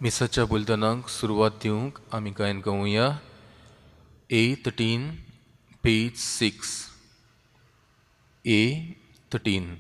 मिसाच्या बुलतनाक सुरवात दिवंक आमी गायन गावुया. A13 page 6. A13.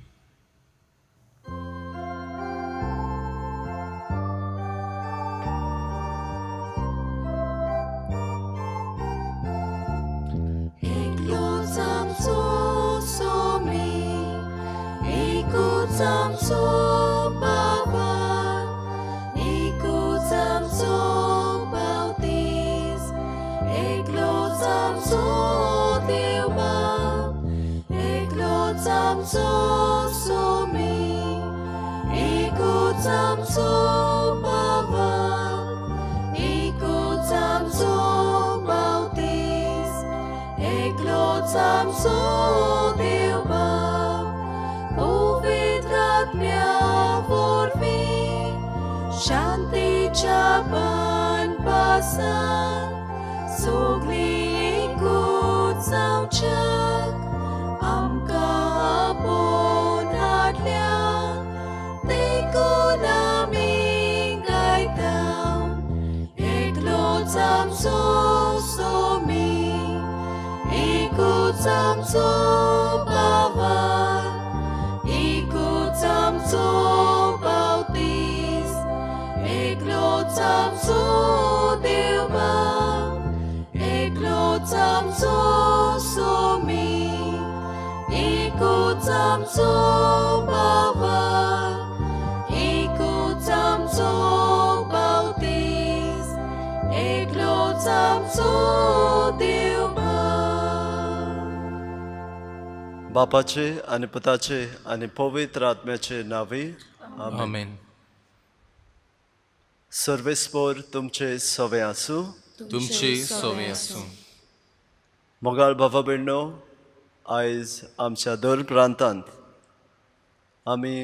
Shantiच्या पानपासान सगळी एकूच जावच्याक आमकां आपोवन हाडल्या देखून आमी गायता एकलोच आमचो सोमी एकूच आमचो बाबार एकूच आमचो बावतीस एकलोच आमचो देव बाब एकलोच आमचो सोमी एकूच आमचो बाबार एकूच आमचो बावतीस एकलोच आमचो देव बापाचे आनी पुताचे आनी पवित्र आत्म्याचे नावी आमेन. सर्वेस्पोर तुमचे सवे आसूं. तुमचे सवे आसूं. मोगाळ भावा भयणो, आयज आमच्या दर प्रांतांत आमी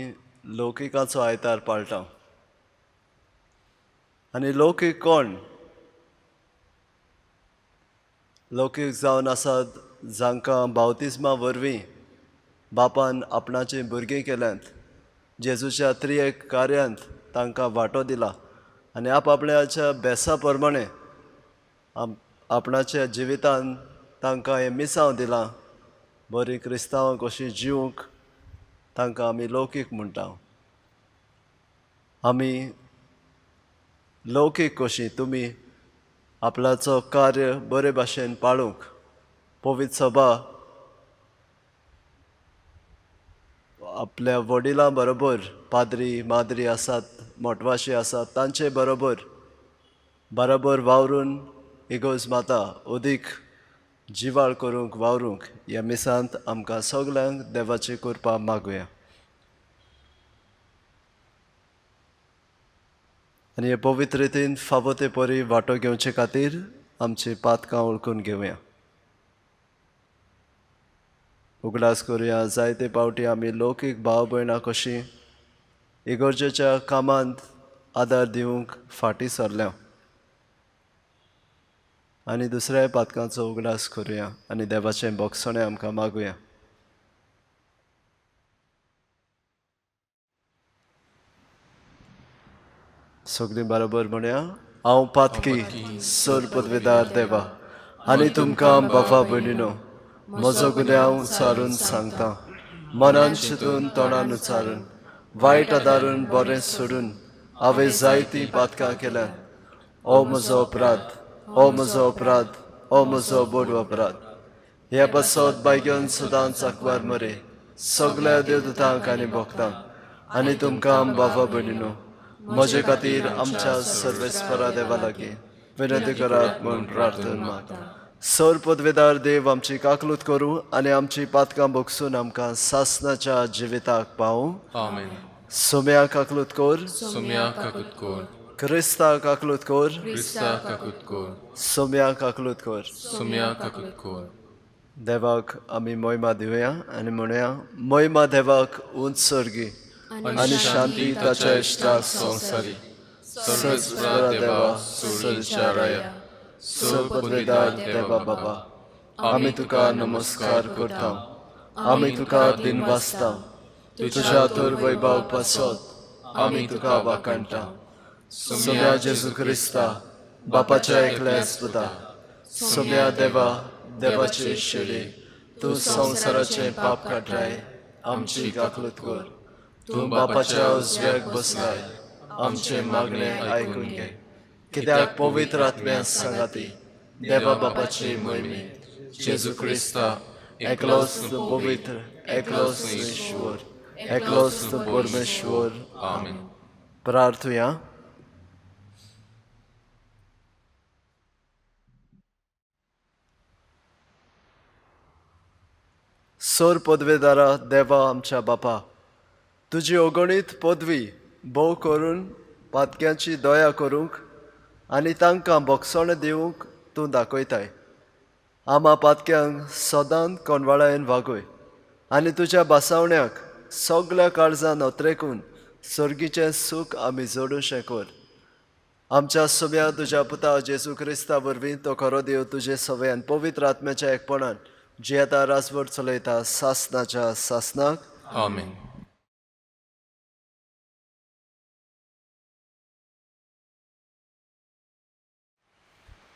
लौकिकाचो आयतार पाळटा. आनी लौकीक कोण? लौकीक जावन आसात जांकां बावतिस्मा वरवीं बापान आपणाची भुरगीं केल्यांत, जेजूच्या त्रियेक कार्यांत तांकां वांटो दिला आनी आपल्याच्या बेसा प्रमाणे आपणाच्या जिवितान तांकां हें मिसांव दिलां. बरी क्रिस्तांव कशीं जिवंक तांकां आमी लौकीक म्हणटा. आमी लौकीक कशीं तुमी आपल्याचो कार्य बरे भाशेन पाळूंक पवित्र सभा आपल्या वडिलां बरोबर पाद्री माद्री आसात, मोटवाशी आसात, तांचे बरोबर वावरून इगोज माता उदीक जिवाळ करूंक वावरूंक ह्या मिसांत आमकां सगल्यांक देवाची कृपा मागुया. आनी हे पवित्र रितीन फावो ते परी वांटो घेवचे खातीर आमची पातकां वळखून घेवया. उगडास करुया. जायते पावटी आमी लौकीक भाव भयणां कशीं इगर्जेच्या कामांत आदार दिवंक फाटीं सरल्या. आनी दुसऱ्या पातकांचो उगडास करुया आनी देवाचें बोगसणें आमकां मागुया. सगळीं बरोबर म्हणया. हांव पातकी सर पदवेदार देवा आनी तुमकां बाबा भयणीनो, म्हजो गुन्यांव उचारून सांगता. मनान चिंतून तोंडान उचारून वायट आदारून बरें सोडून हांवें जायतीं पातकां केल्यात. ओ म्हजो अपराध, ओ म्हजो अपराध, ओ म्हजो बोड अपराध. हे पासत बायग्यान सदांच आंकवार मरे सगळ्या देवदूतांक आनी भक्तांक आनी तुमकां बाबा भयणीनो, म्हजे खातीर आमच्या सर्वेस्परा देवा लागीं विनंती करात म्हूण प्रार्थना मागता. सर पदवेदार देव, आमची काकलूत करूं आनी आमची पातकां बोगसून आमकां सासणाच्या जिविताक पावूं. आमेन. सोम्या काकलूत कोर. सोम्या काकूत कोर. क्रिस्ता काकलूत कोर. क्रिस्ता काकूत कोर. सोम्या काकलूत कोर. सोम्या काकूत कोर. देवाक आमी मोहिमा दिवया आनी म्हणया. मोहिमा देवाक उंच सर्गी आनी शांती ताच्या इश्टाक संवसारी. सर्वेस्परा देवा सुरचाराया. सर पदवेदार देवा बाबा, आमी तुका नमस्कार करता. आमी तुका दिनवासता. तुज्या तर वैभव पासत आमी तुका वाखाणटा. सोम्या जेजू क्रिस्ता बापाच्या एकल्या सुदा सोम्या देवा देवाचे शेडे तू संवसाराचे पाप काटाय आमची गाकलूत कर तू बापाच्या उजव्याक बसलाय आमचे मागणे आयकून घे कित्याक पवित्र आत्म्या सांगाती देवा बापाची महिमे जेजू क्रिस्ता एकलोच तू पवित्र एकलोच तू ईश्वर एकलोच तू परमेश्वर आमेन. प्रार्थुया. सोर पदवेदारा देवा आमच्या बापा तुजी अगणीत पदवी भोव करून पातक्यांची दया करूंक आनी तांकां बक्षण दिवंक तूं दाखयताय. आमा पातक्यांक सदांच कोणवाळायेन वागय आनी तुज्या बासावण्याक सगळ्या काळजान ओत्रेकून सर्गीचें सूख आमी जोडूशें कर. आमच्या सोम्या तुज्या पुता जेजू क्रिस्ता वरवीं तो खरो देव तुजे सवयान पवित्र आत्म्याच्या एकपणान जी आतां रासभर चलयता सासनाच्या सासनाक. आमेन.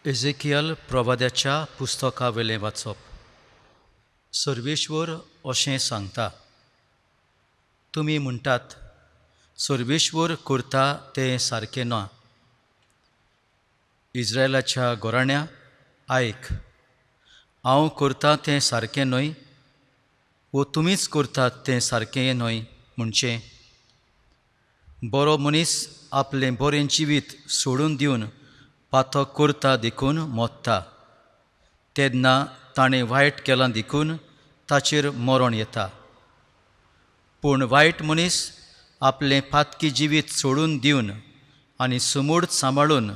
एझेकियल प्रवाद्याच्या पुस्तका वेलें वाचप. सर्वेश्वर अशें सांगता, तुमी म्हणटात सर्वेश्वर करता तें सारकें ना. इस्रायलाच्या गोराण्या आयक, हांव करतां तें सारकें न्हय वो तुमीच करतात तें सारकें न्हय म्हणचें. बरो मनीस आपलें बरें जिवीत सोडून दिवन पातो करता देखून मोत्ता. तेन्ना ताणें वायट केलां देखून ताचेर मरण येता. पूण वायट मनीस आपलें पातकी जिवीत सोडून दिवन आनी समूड सांबाळून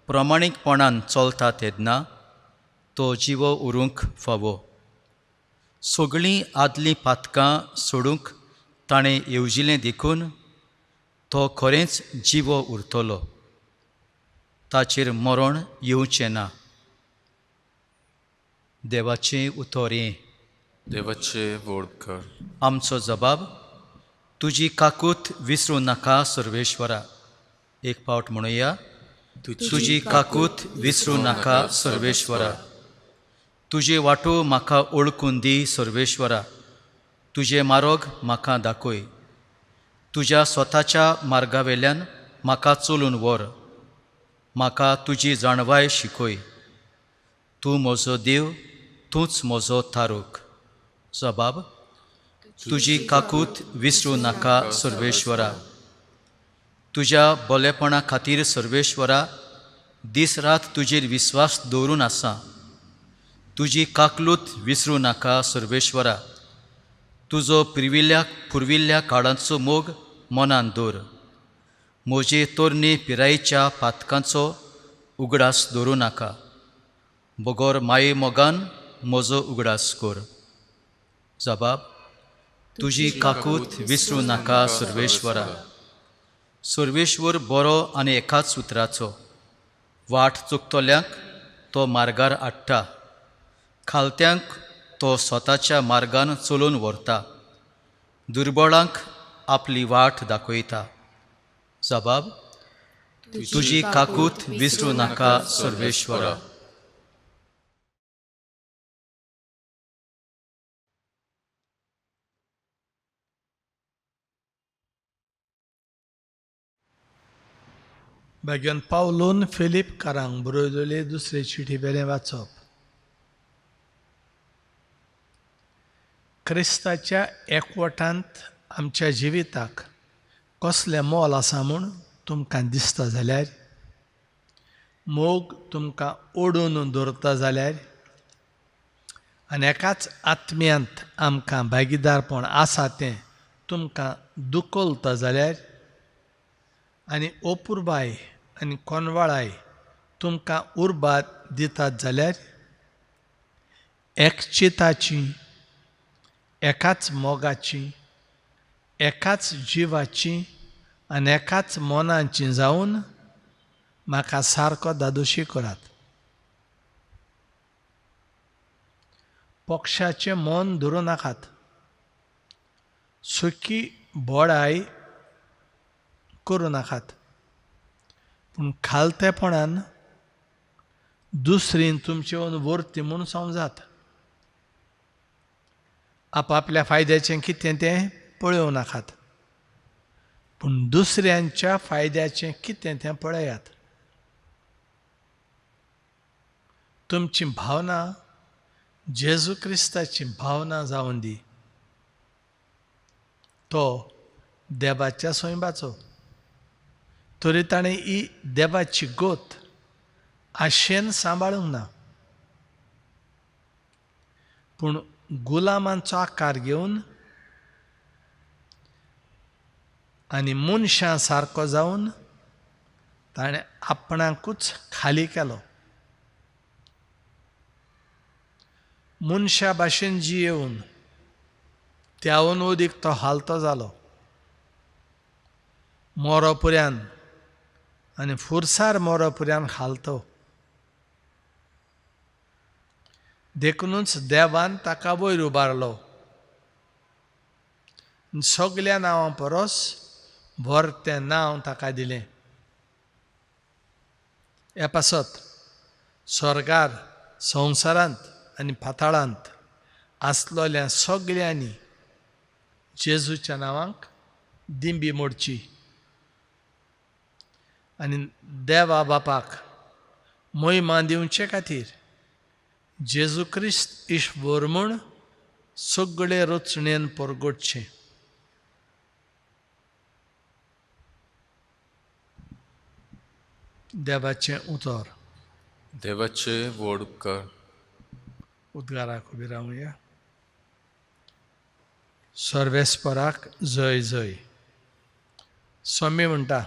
प्रमाणीकपणान चलता तेन्ना तो जिवो उरूंक फावो. सगळीं आदलीं पातकां सोडूंक ताणें येवजिलें देखून तो खरेंच जिवो उरतलो. ताचेर मरण येवचें ना. देवाचें उतर हें. देवाचे वोड कर. आमचो जबाब, तुजी काकूत विसरूं नाका सर्वेश्वरा. एक पावट म्हणुया, तुजी काकूत विसरूं नाका सर्वेश्वरा. तुजे वाटो म्हाका ओळखून दी सर्वेश्वरा. तुजे मार्ग म्हाका दाखय. तुज्या स्वताच्या मार्गावेल्यान म्हाका चलून व्हर. म्हाका तुजी जाणवाय शिकय. तूं म्हजो देव, तूंच म्हजो तारूक. जबाब, तुजी काकूत विसरूं नाका सर्वेश्वरा. तुज्या बलेपणा खातीर सर्वेश्वरा दीस रात तुजेर विस्वास दवरून आसा. तुजी काकलूत विसरूं नाका सर्वेश्वरा. तुजो पुर्विल्ल्या काळांचो मोग मनान दवर. म्हजे तोरणे पिरायेच्या पातकांचो उगडास दवरूं नाका. बगोर माये मोगान म्हजो उगडास कर. जबाब, तुजी काकूत विसरूं नाका सर्वेश्वरा. सर्वेश्वर बरो आनी एकाच उतराचो. वाट चुकतल्यांक तो मार्गार हाडटा. खालत्यांक तो स्वताच्या मार्गान चलोवन व्हरता. दुर्बळांक आपली वाट दाखयता. जबाब, तुजी काकूत विसरूं नाका सर्वेश्वरा. भाग्यान पावलोन फिलिपकारांक बरयलेली दुसरी चिठी वेलें वाचप. क्रिस्ताच्या एकवटांत आमच्या जिविताक कसलें मोल आसा म्हूण तुमकां दिसता जाल्यार, मोग तुमकां ओडून दवरता जाल्यार, आनी एकाच आत्म्यांत आमकां भागीदारपण आसा तें तुमकां दुखोलता जाल्यार, आनी ओपुरबाय आनी कोनवाळाय तुमकां उर्बा दितात जाल्यार, एकचिताची, एकाच मोगाची, एकाच जिवाची आनी एकाच मोनाची जावन म्हाका सारको दादोशी करात. पक्षाचें मन धरूं नाकात. सुखी बोडाय करूं नाकात. पूण खालतेपणान दुसरीन तुमचे वर्ती म्हूण समजात. आपापल्या फायद्याचें कितें तें पळोवं नाकात, पूण दुसऱ्यांच्या फायद्याचें कितें तें पळयात. तुमची भावना जेजू क्रिस्ताची भावना जावन दी. तो देवाच्या सोयबाचो, तरी ताणें ही देवाची गोत आशेन सांबाळूंक ना, पूण गुलामांचो आकार घेवन आनी मनशां सारको जावन ताणें आपणाकूच खाली केलो. मनशा भाशेन जियेवन त्याहून अदीक तो हालतो जालो. मोरोपर्यंत आनी फुरसार मोरोपर्यंत हालतो. देखूनच देवान ताका वयर उबारलो. सगल्या नांवां परस व्हरतें नांव ताका दिलें. हे पासत स्वर्गार, संवसारांत आनी पाताळांत आसलोल्या सगल्यांनी जेजूच्या नांवांक दिंबी मोडची आनी देवा बापाक महिमा दिवचे खातीर जेजू क्रिस्त ईश्वर म्हूण सगळे रचणेन परगटचें. देवाचें उतर. देवाचे व्हड उपकार. उद्गाराक उबी रावया. सर्वेस्पराक जय जय. स्वामी म्हणटा,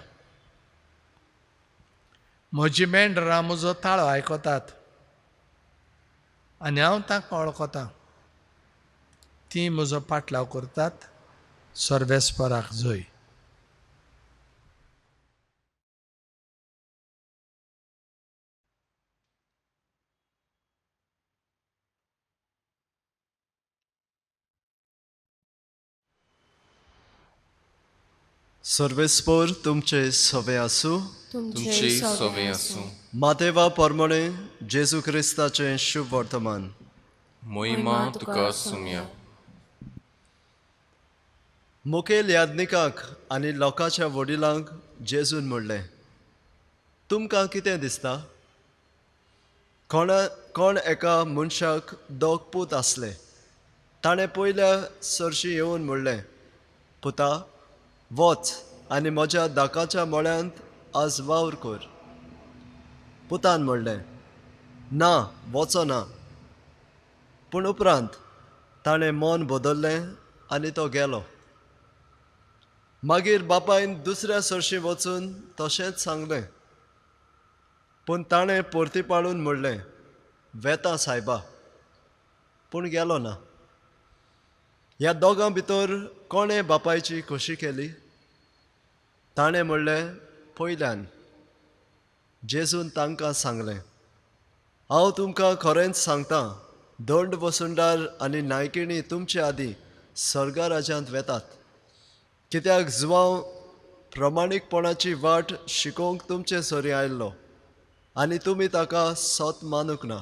म्हजी मेंढरां म्हजो ताळो आयकतात आनी हांव तांकां वळखतां. तीं म्हजो पाटलाव करतात. सर्वेस्पराक जय. सर्वेस्पर तुमचे सवे आसूं. तुमचे सवे आसूं. मातेवा परमणे जेजू क्रिस्ताचें शुभ वर्तमान. मोहिमा तुका सुम्या. मुखेल याज्ञिकाक आनी लोकांच्या वडिलांक जेजून म्हणलें, तुमकां कितें दिसता? कोण एका मनशाक दोग पूत आसले. ताणें पयल्या सर्शी येवन म्हणलें, पुता, वच आनी म्हज्या दाकाच्या मळ्यांत आज वावर कर. पुतान म्हणलें, ना, वचो ना. पूण उपरांत ताणें मन बदल्लें आनी तो गेलो. मागीर बापायन दुसऱ्या सर्शी वचून तशेंच सांगलें. पूण ताणें परतीपाळून म्हणलें, वेता सायबा, पूण गेलो ना. ह्या दोगां भितर कोणें बापायची खोशी केली? ताणें म्हणलें, पयल्यान. जेजून तांकां सांगलें, हांव तुमकां खरेंच सांगतां, दंड वसुंडार आनी नायकिणी तुमचे आदीं स्वर्गा राज्यांत वेतात. कित्याक जुवांव प्रमाणीकपणाची वाट शिकोवंक तुमचे सरी आयल्लो आनी तुमी ताका सोत मानूंक ना.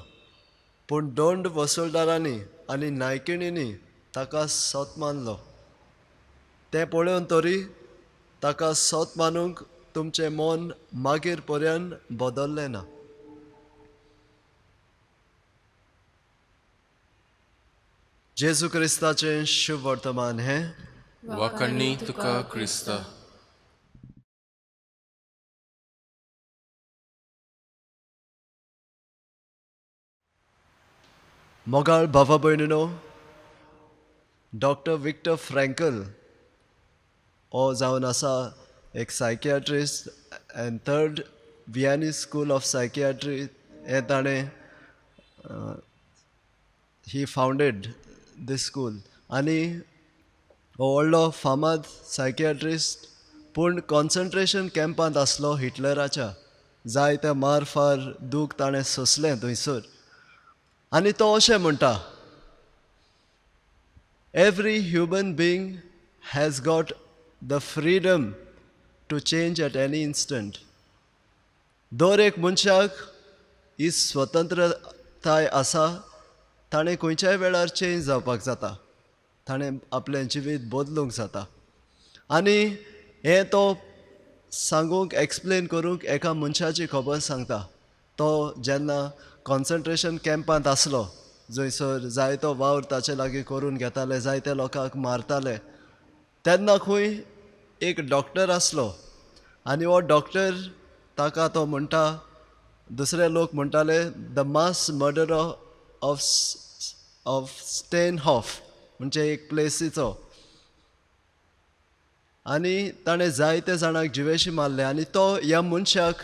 पूण दंड वसुलदारांनी आनी नायकिणींनी ताका सोत मानलो. तें पळोवन तरी ताका सोत मानूंक तुमचें मन मागीर पर्यंत बदल्लें ना. जेजू क्रिस्ताचें शुभ वर्तमान हें. वाकण्णी तुका क्रिस्ता. मोगाळ भावा भयणीनो, डॉक्टर विक्टर फ्रँकल हो जावन आसा एक psychiatrist and third Vianney school of psychiatry हे ताणें ही फावंडेड दीस स्कूल. आनी हो व्हडलो फामाद सायकियाट्रिस्ट, पूण कॉन्सन्ट्रेशन कॅम्पांत आसलो हिटलराच्या. जायते मारफार दूख ताणें सोंसलें थंयसर. आनी तो अशें म्हणटा, every human being has got the freedom to change at any instant. दर एक मनशाक ही स्वतंत्रताय आसा, ताणें खंयच्याय वेळार चेंज जावपाक जाता, ताणें आपलें जिवीत बदलूंक जाता. आनी हें तो सांगूंक एक्सप्लेन करूंक एका मनशाची खबर सांगता. तो जेन्ना कॉन्सन्ट्रेशन कॅम्पांत आसलो, जंयसर जायतो वावर ताचे लागीं करून घेताले, जायते लोकांक मारताले, तेन्ना खंय एक डॉक्टर आसलो. आनी हो डॉक्टर ताका तो म्हणटा, दुसरे लोक म्हणटाले द मास मर्डरर ऑफ स्टेनहॉफ, म्हणजे एक प्लेसीचो. आनी ताणें जायते जाणांक जिवेशी मारले. आनी तो ह्या मनशाक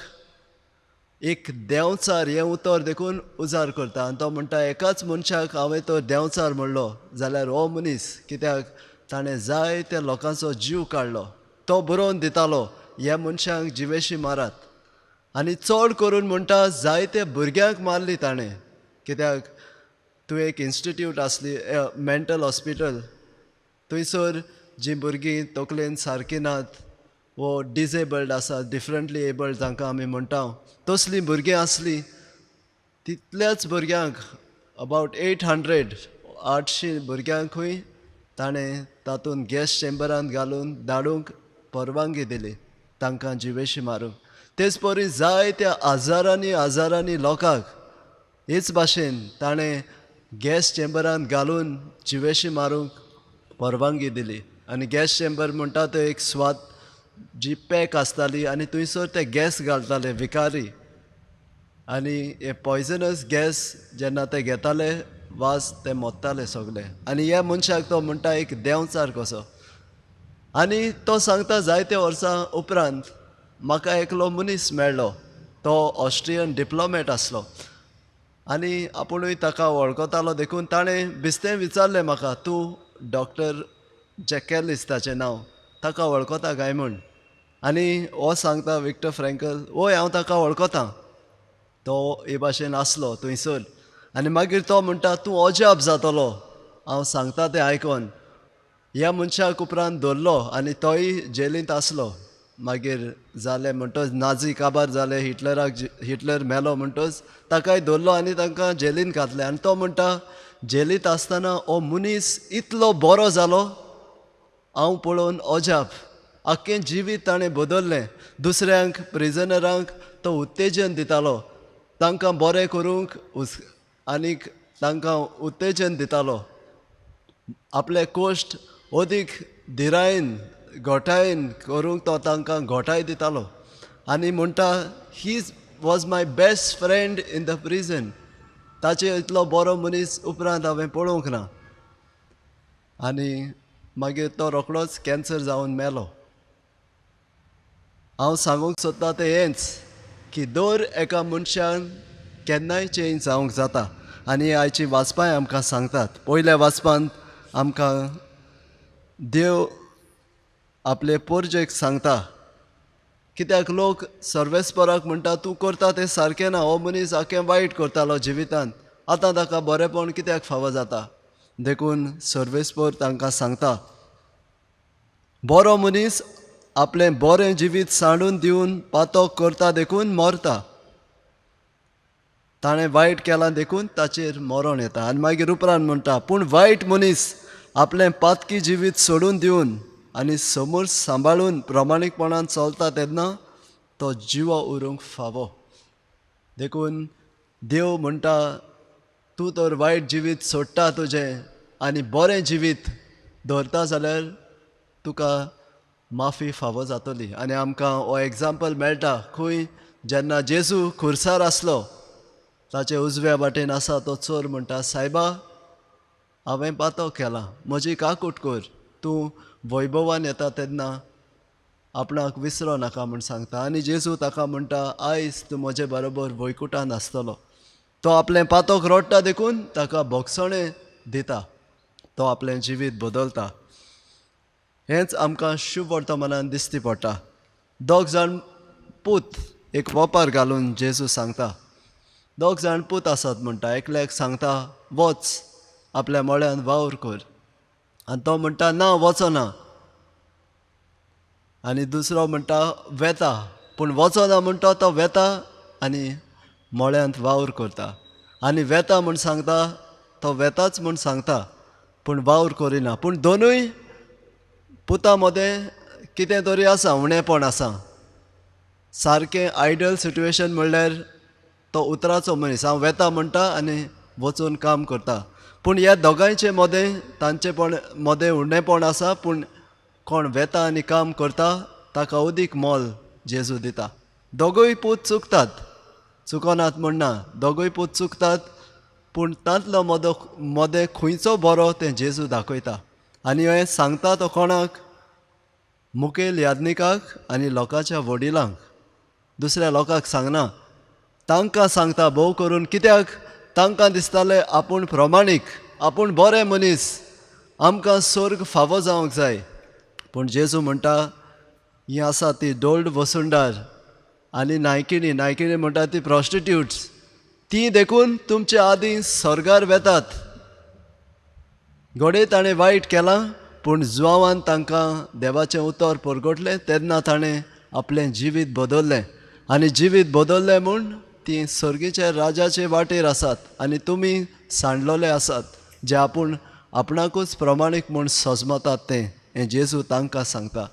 एक देंवचार हें उतर देखून उजार करता. आनी तो म्हणटा, एकाच मनशाक हांवें तो देंवचार म्हणलो जाल्यार हो मनीस, कित्याक ताणें जायते लोकांचो जीव काडलो. तो बरोवन दितालो ह्या मनशांक जिवेशी मारात. आनी चड करून म्हणटा जायते भुरग्यांक मारली ताणें, कित्याक तूं एक इन्स्टिट्यूट आसली, मेंटल हॉस्पिटल, थंयसर जीं भुरगीं तकलेन सारकीं नात वो डिसेबल्ड आसात, डिफरंटली एबल्ड जांकां आमी म्हणटा, तसलीं भुरगीं आसलीं. तितल्याच भुरग्यांक अबावट 800 भुरग्यांक खंय ताणें तातूंत गॅस चेंबरांत घालून धाडूंक परवानगी दिली तांकां जिवेशी मारूंक. तेच परी जायत्या हजारांनी लोकांक हेच भाशेन ताणें गॅस चेंबरांत घालून जिवेशी मारूंक परवानगी दिली. आनी गॅस चेंबर म्हणटा तो एक स्वाद जी पॅक आसताली, आनी थंयसर ते गॅस घालताले विकारी. आनी हे पॉयजनस गॅस जेन्ना ते घेताले, वास ते मोत्ताले सगळे. आनी ह्या मनशाक तो म्हणटा एक देंवचार कसो. आनी तो सांगता, जायते वर्सां उपरांत म्हाका एकलो मनीस मेळ्ळो. तो ऑस्ट्रियन डिप्लोमॅट आसलो. आनी आपुणूय ताका वळखतालो देखून ताणें बिस्तें विचारलें म्हाका, तूं डॉक्टर जॅकेलिस ताचें नांव, ताका वळखता काय म्हूण. आनी हो सांगता विक्टर फ्रँकल, वय हांव ताका वळखतां, तो हे भाशेन आसलो थंयसर. आनी मागीर तो म्हणटा, तूं अजाप जातलो हांव सांगता तें आयकोन. ह्या मनशाक उपरांत धरलो आनी तोय जेलींत आसलो. मागीर जालें म्हणटच नाझी काबार जाले, हिटलर मेलो म्हणटच ताकाय धरलो आनी तांकां जेलींत घातलें. आनी तो म्हणटा, जेलींत आसतना हो मनीस इतलो बरो जालो हांव पळोवन अजाप. आख्खें जिवीत ताणें बदल्लें. दुसऱ्यांक प्रिजनरांक तो उत्तेजन दितालो, तांकां बरें करूंक आनीक तांकां उत्तेजन दितालो. आपले कोश्ट अदीक धिरायेन घोटायेन करूंक तो तांकां घोटाय दितालो. आनी म्हणटा, he was my best friend in the prison. ताचे इतलो बरो मनीस उपरांत हांवें पळोवंक ना. आनी मागीर तो रोखडोच कॅन्सर जावन मेलो. हांव सांगूंक सोदतां तें हेंच की दर एका मनशान केन्नाय चेंज जावंक जाता. आनी आयची वाचपांय आमकां सांगतात. पयल्या वाचपांत आमकां देव आपले पोरजेक सांगता, कित्याक लोक सर्वेस्पराक म्हणटा तूं करता तें सारकें ना, हो मनीस आख्खें वायट करतालो जिवितांत, आतां ताका बरेंपण कित्याक फावो जाता. देखून सर्वेस्पर तांकां सांगता, बरो मनीस आपलें बरें जिवीत सांडून दिवन पातोक करता देखून मरता. ताणें वायट केलां देखून ताचेर मरण येता. आनी मागीर उपरांत म्हणटा, पूण वायट मनीस आपलें पातकी जिवीत सोडून दिवन आनी समोर सांबाळून प्रमाणीकपणान चलता तेन्ना तो जिवो उरूंक फावो. देखून देव म्हणटा, तूं तर वायट जिवीत सोडटा तुजें आनी बरें जिवीत दवरता जाल्यार तुका माफी फावो जातली. आनी आमकां हो एग्जाम्पल मेळटा खंय जेन्ना जेजू खुर्सार आसलो, ताचे उजव्या वाटेन आसा तो चोर म्हणटा, सायबा हांवें पातक केलां, म्हजी काकूट कर. तूं वैभवान येता तेन्ना आपणाक विसरो नाका म्हूण सांगता. आनी जेजू ताका म्हणटा, आयज तूं म्हजे बरोबर वैकुटान आसतलो. तो आपलें पातक रोडटा देखून ताका भोगसणें दिता. तो आपलें जिवीत बदलता. हेंच आमकां शुभ वर्तमानान दिसती पडटा. 2 जाण पूत एक वोपार घालून जेजू सांगता. 2 जाण पूत आसात म्हणटा. एकल्याक सांगता, वच आपल्या मळ्यान वावर कर. आनी तो म्हणटा, ना वचना. आनी दुसरो म्हणटा, वेता. पूण वचना म्हणटा तो वेता आनी मोळ्यांत वावर करता. आनी वेता म्हूण सांगता तो वेताच म्हूण सांगता पूण वावर करिना. पूण दोनूय पुता मदें कितें तरी आसा, उणेंपण आसा. सारकें आयडियल सिट्युएशन म्हणल्यार तो उतराचो मनीस, हांव वेता म्हणटा आनी वचून काम करता. पूण ह्या दोगांयचे मदें तांचेपण मदें उणेंपण आसा. पूण कोण वेता आनी काम करता ताका अदीक मोल जेजू दिता. दोगूय पूत चुकतात, चुकोनात म्हणना, दोगूय पूत चुकतात. पूण तांतलो मदें खंयचो बरो तें जेजू दाखयता. आनी हें सांगता तो कोणाक? मुखेल यादनिकाक आनी लोकांच्या वडिलांक. दुसऱ्या लोकांक सांगना, तांकां सांगता भोव करून. कित्याक? तांकां दिसतालें आपूण प्रमाणीक, आपूण बरें मनीस, आमकां स्वर्ग फावो जावंक जाय. पूण जेजू म्हणटा ही आसा ती डोल्ड वसुंडार आनी नायकिणी म्हणटा ती प्रॉस्टिट्यूट्स, ती देखून तुमच्या आदीं स्वर्गार वेतात. घोडे ताणें वायट केलां पूण जुवांवान तांकां देवाचें उतर परगटलें तेन्ना ताणें आपलें जिवीत बदल्लें. आनी जिवीत बदल्लें म्हूण ती सर्गीच्या राजाचे वाटेर आसात. आनी तुमी सांडलोले आसात जे आपूण आपणाकूच प्रमाणीक म्हूण सोजमतात तें. हें जेजू तांकां सांगता,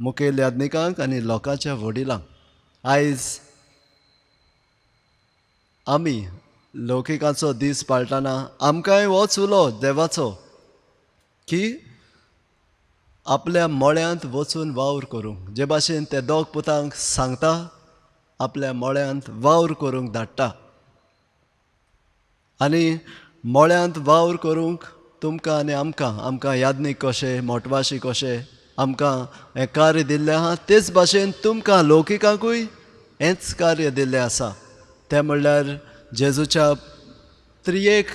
मुखेल यादनिकांक आनी लोकांच्या वडिलांक. आयज आमी लौकिकाचो दीस पाळटना आमकांय होच उलो देवाचो की आपल्या मोळ्यांत वचून वावर करूंक. जे भाशेन ते दोग पुतांक सांगता आपल्या मोळ्यांत वावर करूंक धाडटा. आनी मोळ्यांत वावर करूंक तुमकां आनी आमकां यादनीक कशें, मोटवाशी कशें आमकां हें कार्य दिल्लें आहा, तेच भाशेन तुमकां लौकिकांकूय हेंच कार्य दिल्लें आसा. तें म्हणल्यार जेजूच्या त्रियेक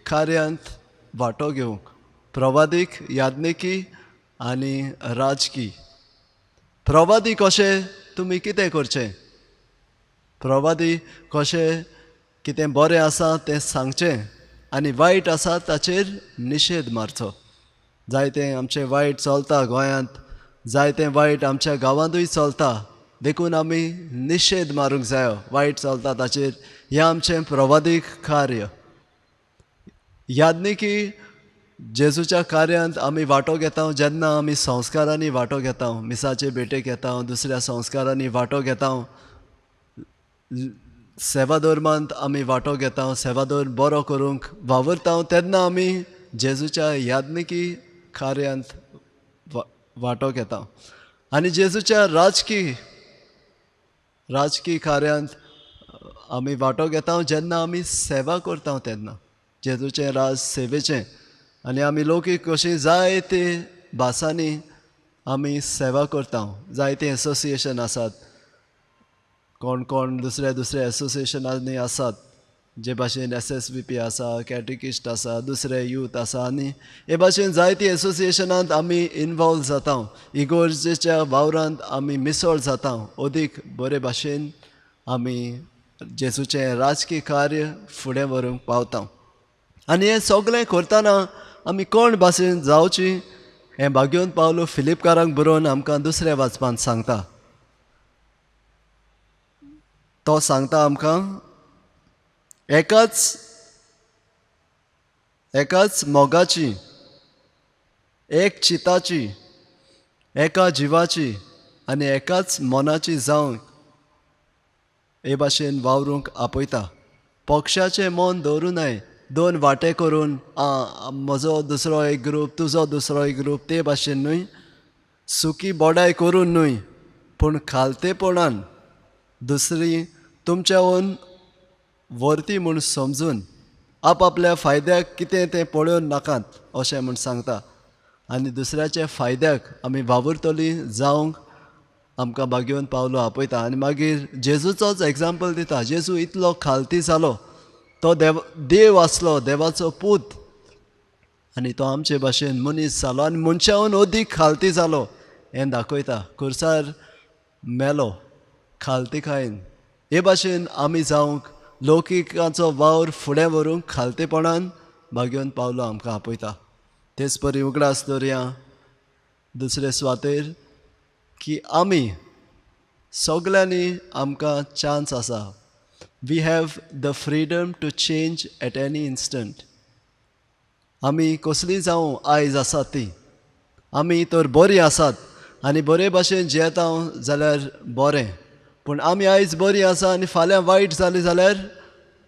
कार्यांत वांटो घेवंक, प्रवादीक, यादनिकी आनी राजकी. प्रवादी कशें तुमी कितें करचें? प्रवादी कशें कितें बरें आसा तें सांगचें आनी वायट आसा ताचेर निशेध मारचो. जायतें आमचें वायट चलता गोंयांत, जायतें वायट आमच्या गांवांतूय चलता, देखून आमी निशेध मारूंक जायो वायट चलता ताचेर. हें आमचें प्रवादीक कार्य. यादनिकी जेजूच्या कार्यांत आमी वांटो घेता जेन्ना आमी संस्कारांनी वांटो घेता, मिसाचे भेटेक येता, दुसऱ्या संस्कारांनी वांटो घेता, सेवा धर्मांत आमी वांटो घेता, सेवा धर्म बरो करूंक वावरता, तेन्ना आमी जेजूच्या यादनिकी कार्यांत वांटो घेता. आनी जेजूच्या राजकी कार्यांत आमी वांटो घेता जेन्ना आमी सेवा करता तेन्ना, जेजूचें राज सेवेचें. आनी आमी लौकीक कशीं जायते भासांनी आमी सेवा करता. जायते एसोसिएशन आसात, कोण दुसऱ्या एसोसिएशनांनी आसात, जे भाशेन SSVP आसा, कॅटिकिस्ट आसा, दुसरे यूथ आसा, आनी हे भाशेन जायती एसोसिएशनांत आमी इनवॉल्व जाता. इगोर्जेच्या वावरांत आमी मिसळ जाता. अदीक बरे भाशेन आमी जेजूचें राजकी कार्य फुडें व्हरूंक पावता. आनी हें सगळें करतना आमी कोण भाशेन जावची हें भाग्योन पावलो फिलिपकारांक बरोवन आमकां दुसऱ्या वाचपांत सांगता. तो सांगता आमकां एकाच मोगाची, एक चिताची, एका जिवाची आनी एकाच मनाची जावंक हे भाशेन वावरूंक आपयता. पक्षाचें मन दवरूं न्हय, दोन वांटे करून म्हजो दुसरो एक ग्रूप, तुजो दुसरो एक ग्रूप, ते भाशेन न्हय, सुकी बोडाय करून न्हय, पूण खालतेपणान दुसरी तुमच्याहून वर्ती म्हूण समजून आपल्या फायद्याक कितें तें पळोवन नाकात अशें म्हूण सांगता. आनी दुसऱ्याच्या फायद्याक आमी वावुरतलीं जावंक आमकां भाग्योन पावलो आपयता. आनी मागीर जेजूचोच एग्जाम्पल दिता. जेजू इतलो खालती जालो, तो देव आसलो, देवाचो पूत, आनी तो आमचे भाशेन मनीस जालो आनी मनशाहून अदीक खालती जालो हें दाखयता. खुर्सार मेलो खालतीकायेन. हे भाशेन आमी जावंक लौकिकाचो वावर फुडें व्हरूंक खालतेपणान भाग्योन पावलो आमकां आपयता. तेच परी उगडास दवरया दुसरे सुवातेर की आमी सगल्यांनी आमकां चान्स आसा. We have the freedom to change at any instant. आमी कसलीं जावं आयज आसात ती, आमी तर बरीं आसात आनी बरे भाशेन जियेता जाल्यार बरें. पूण आमी आयज बरीं आसा आनी फाल्यां वायट जालीं जाल्यार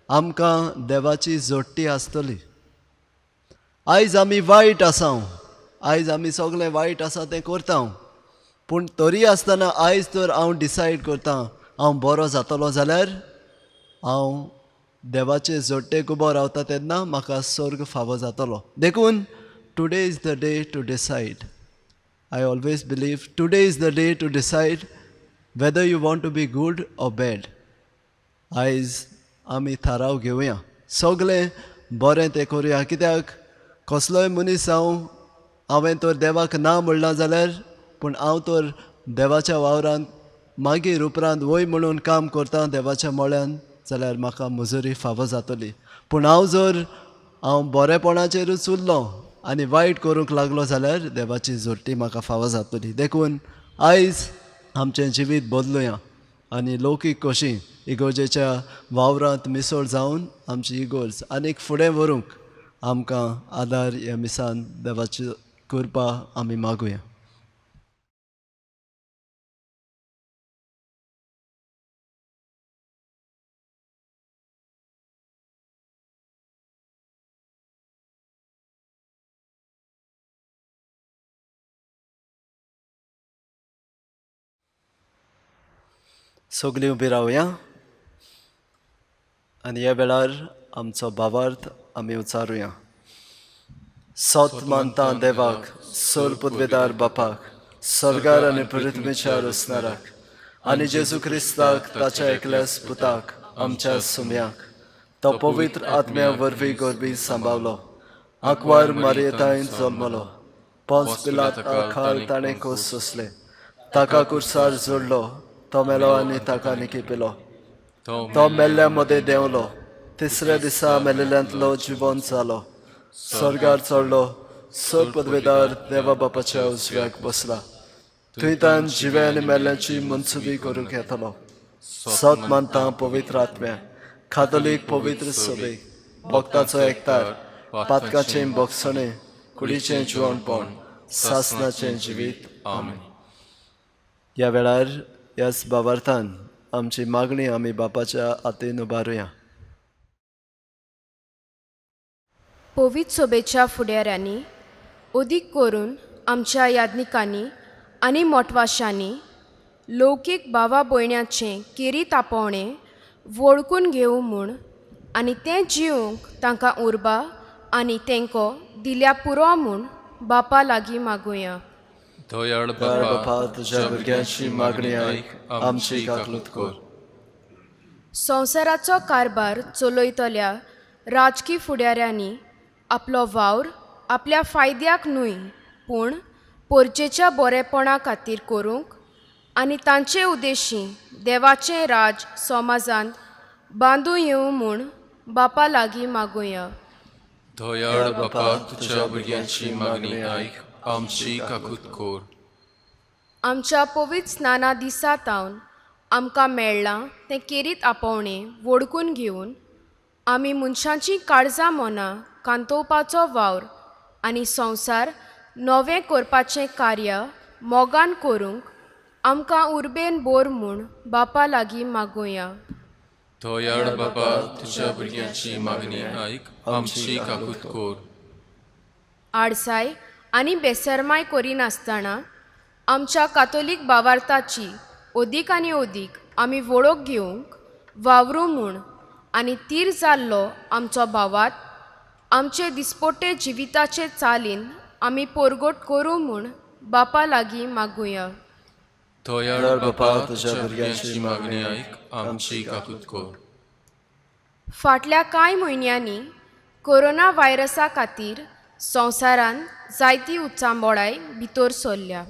आमकां देवाची जोडटी आसतली. आयज आमी वायट आसा, आयज आमी सगळें वायट आसा तें करता, पूण तरी आसतना आयज तर हांव डिसायड करता हांव बरो जातलो जाल्यार हांव देवाचे जोडटे उबो रावता तेन्ना म्हाका स्वर्ग फावो जातलो. देखून today is the day to decide. I always believe today is the day to decide whether you want to be good or bad. आयज आमी थाराव घेवया, सगळें बरें तें करुया. कित्याक कसलोय मनीस हांवें तर देवाक ना म्हणलां जाल्यार, पूण हांव तर देवाच्या वावरांत मागीर उपरांत वय म्हणून काम करता देवाच्या मोळ्यान, जाल्यार म्हाका मजुरी फावो जातली. पूण हांव बरेपणाचेरूच उरलो आनी वायट करूंक लागलो जाल्यार देवाची जोडटी म्हाका फावो जातली. देखून आयज आमचें जिवीत बदलुया आनी लौकीक कशी इगोर्जेच्या वावरांत मिसळ जावन आमची इगोर्ज आनीक फुडें व्हरूंक आमकां आदार ह्या मिसान देवाची कृपा आमी मागुया. सगळीं उबी रावया आनी ह्या वेळार आमचो भावार्थ आमी उच्चारुया. सोत मानता देवाक, सोर पदवेदार बापाक, स्वर्गार आनी पृथ्वीचेर असणाराक, आनी जेजू क्रिस्ताक ताच्या एकल्याच पुताक आमच्या सुम्याक, तो पवित्र आत्म्या वरवीं गोरबी सांबावलो, आंकवार मारयेतांत जल्मलो, पोंस पिलात खाल ताणें कोस सोंसले, ताका कुर्सार जोडलो, तो मेलो आनी ताका निकिपिलो, तो मेल्ल्या मदें देंवलो, तिसऱ्या दिसा मेलिल्ल्यांतलो जिवंत जालो, स्वर्गार चडलो, सोर पदवेदार देवा बापाच्या उजव्याक बसला, थंय तान जिवे आनी मेल्ल्यांची मनसुबी करूंक येतलो. सोत मानता पवित्र आत्म्या, कातोलीक पवित्र सभेक, भक्ताचो एकठार, पातकाचें भोगसणें, कुडीचें जिवणपण, सासणाचें जिवीत. आमेन. ह्या वेळार ह्याच भावार्थान आमची मागणी आमी बापाच्या हातीन उबारुया. पवित्र सोबेच्या फुडाऱ्यांनी अदीक करून आमच्या याज्ञिकांनी आनी मोटवाशांनी लौकीक भावा भयण्याचें केरी तापोवणें वळखून घेवं म्हूण आनी तें जिवंक तांकां उर्बा आनी तेंको दिल्या पुरो म्हूण बापा लागीं मागुया. दयाळ बापा, तुज्या भुरग्यांची मागणी आयक, आमची काकलूत कर. संवसाराचो कारभार चलयतल्या राजकी फुडाऱ्यांनी आपलो वावर आपल्या फायद्याक न्हय पूण पोरचेच्या बरेपणा खातीर करूंक आनी तांचे उद्देशी देवाचें राज समाजांत बांदूं येवं म्हूण बापा लागीं मागुया. दयाळ बापा, तुज्या भुरग्यांची मागणी आयक, आमची काकूत कर. आमच्या पवित्र स्नाना दिसा तावन आमकां मेळ्ळां तें केरीत आपोवणें वळखून घेवन आमी मनशांची काळजां मनां कांतोवपाचो वावर आनी संवसार नवें करपाचें कार्य मोगान करूंक आमकां उर्बेन बोर म्हूण बापा लागीं मागुया. दयाळ बापा, तुज्या भुरग्यांची मागणी आयक, आमची काकूत कर. आडसाय आनी बेसरमाय करिनासतना आमच्या कातोलीक भावार्थाची अदीक आनी अदीक आमी वळख घेवंक वावरूं म्हूण आनी तीर जाल्लो आमचो भावात आमचे दिसपट्टे जिविताचे चालीन आमी पोरगोट करूं म्हूण बापा लागीं मागुया. दयाळ बापा, तुज्या भुरग्यांची मागणी आयक, आमची काकूत कर. फाटल्या कांय म्हयन्यांनी कोरोना व्हायरसा खातीर संवसारान जायती उचांबोळाय भितर सरल्या.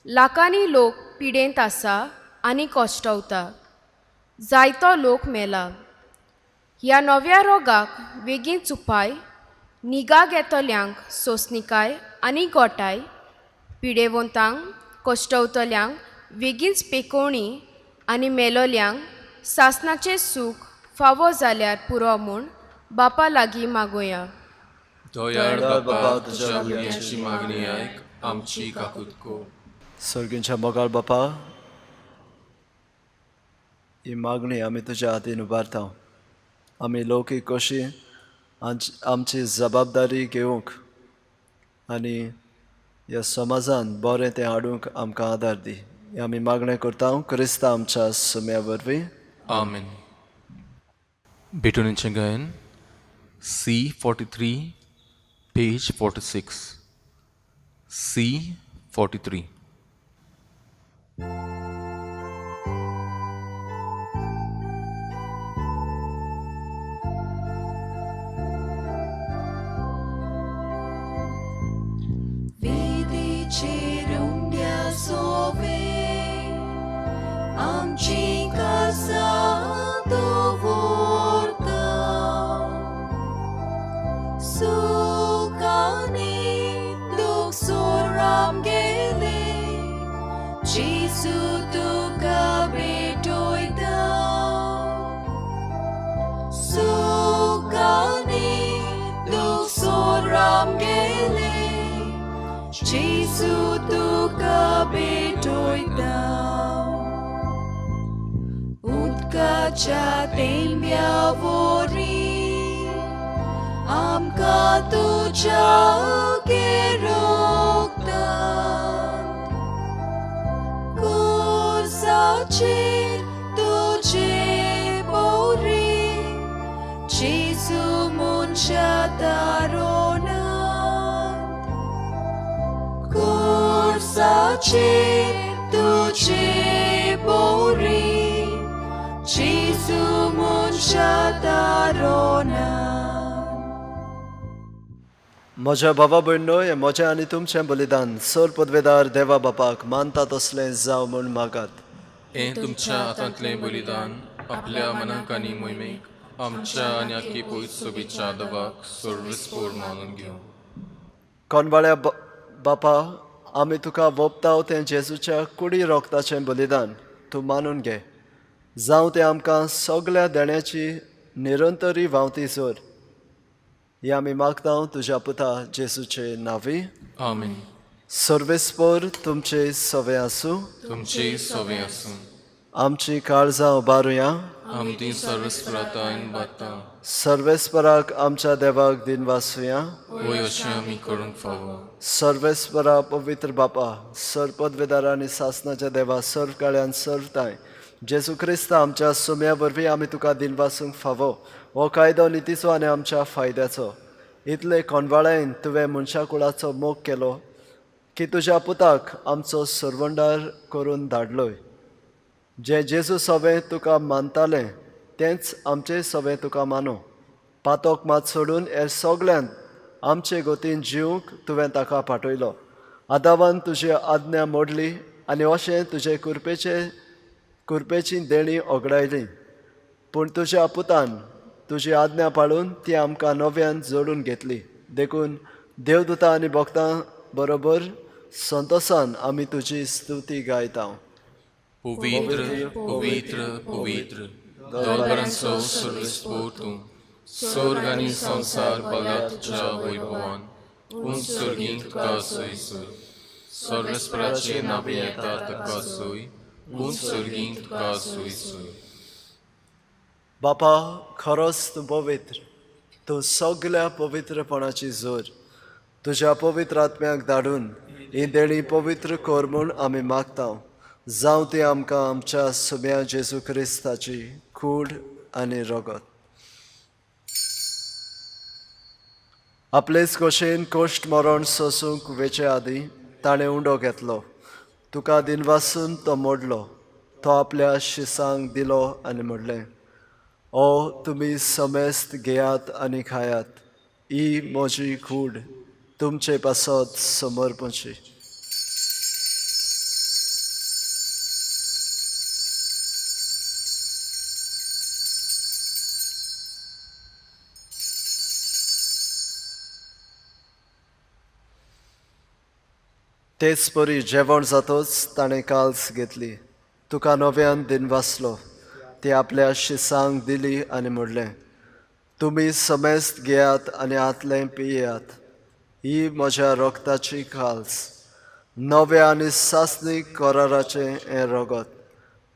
लाखांनी लोक पिडेंत आसा आनी कोश्टवता. जायतो लोक मेला. ह्या नव्या रोगाक बेगीनच उपाय, निगा घेतल्यांक सोंसणिकाय आनी गोठाय, पिडेवंतांक कोश्टवतल्यांक बेगीनच पेकोवणी आनी मेलोल्यांक सासणाचें सूख फावो जाल्यार पुरो म्हूण बापा लागीं मागुया. दयाळ बापा तुझ्या भुरग्यांची मागणी आयक आमची काकूत को. सर्गींच्या मोगाळ बापा, ही मागणी आमी तुज्या हातीन उबारता. आमी लौकीक कशी आमची जबाबदारी घेवंक आनी ह्या समाजान बरें तें हाडूंक आमकां आदार दी. हें आमी मागणें करता क्रिस्ता आमच्या सुम्या वरवीं. आमेन. बेटुनीचें गायन C43 page 46. C43. Cirumbia sove amci casa dovorta sukani duk soram gele Jesu tuka betoida sukani duk soram gele Jesu tuka betoida Utkacha tembia vori Amka tuja gerokta Kursache tuje bori Jesu muncha darona Kursace tuce bori Jesu muncha darona म्हज्या भावा भयणो, हें म्हजें आनी तुमचें बलिदान sir पदवेदार देवा बापाक मानता तसलें जावं म्हूण मागात. हें तुमच्या हातांतलें बलिदान आपल्या मनाक आनी मोहिमेक आमच्या आनी आख्खी पवित्र सोबीच्या दबाक सर्वस्पोर मानून घेवं. कोणवाळ्या बापा, आमी तुका वोपताव तें जेजूच्या कुडी रोगताचें बलिदान तूं मानून घे. जावं तें आमकां सगल्या देण्याची निरंतरी वावती जोर. ही आमी मागता तुज्या पुता जेजूचे नांवी. आमेन. सर्वेस्पोर तुमचे सवे आसूं. तुमची सवय आसूं. आमची काळजां उबारुया. आमची सर्वस्पुरातायन बाता सर्वेस्पराक आमच्या देवाक दिन वासुया. वय अशें आमी करूंक फावो. सर्वेस्परा पवित्र बापा, सर पदवेदार आनी सासनाच्या देवा, सर्व काळ्यान सर्वताय जेजू क्रिस्ता आमच्या सुम्या वरवीं आमी तुका दिन वासूंक फावो. हो कायदो नितीचो आनी आमच्या फायद्याचो. इतले कोणवाळेन तुवें मनशा कुळाचो मोग केलो की तुज्या पुताक आमचो सर्वंडार करून धाडलोय. जें जेजू सवें तुका मानतालें तेंच आमचें सवें तुका मानो. पातोक मात सोडून हेर सगळ्यांत आमचे गोतीन जिवंक तुवें ताका पाठयलो. आदावान तुजी आज्ञा मोडली आनी अशें तुजे कुरपेची देणी ओगडायली. पूण तुज्या पुतान तुजी आज्ञा पाळून ती आमकां नव्यान जोडून घेतली. देखून देवदूतां आनी भक्तां बरोबर संतोशान आमी तुजी स्तुती गायता. पवित्र पवित्र पवित्र दोगांचो सर्वस्पोर तूं. स्वर्ग आनी संसार बला तुज्या वैभवान. उंच सर्गींत तुका सोय सोय. सर्वेस्पराचे नावे येता ताका सोय. उंच सर्गींत तुका सोय सोय. बापा, खरोच तूं पवित्र. तूं सगल्या पवित्रपणाची जोर. तुज्या पवित्र आत्म्याक धाडून ही देणी पवित्र कर म्हूण आमी मागता. जावं ती आमकां आमच्या सुम्या जेजू क्रिस्ताची कूड आनी रगत. आपलेच कशेन कोश्ट मरण सोसूंक वेचे आदीं ताणें उंडो घेतलो. तुका दिनवासून तो मोडलो. तो आपल्या शिसांक दिलो आनी म्हणलें, ओ तुमी समेस्त घेयात आनी खायात. ही म्हजी कूड तुमचे पासत समर्पणची. तेच परी जेवण जातोच ताणें काल्स घेतली. तुका नव्यान दिन वासलो. ती आपल्या शिसांक दिली आनी म्हणलें, तुमी समेस्त घेयात आनी आतलें पियेयात. ही म्हज्या रोगताची खाल्स, नवे आनी सासणीक कोराराचें हें रगत,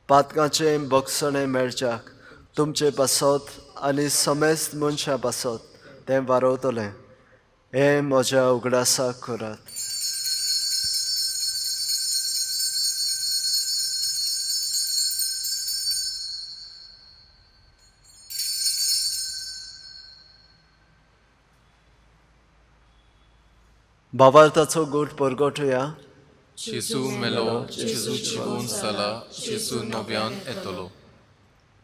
पातकाचें भक्षणें मेळच्याक तुमचे पासत आनी समेस्त मनशां पासत तें वारवतलें. हें म्हज्या उगडासाक करात. भावार्थाचो गोठ परगटुया. जेजू मेलो, जेजू जिवून जाला, जेजू नव्यान येतलो.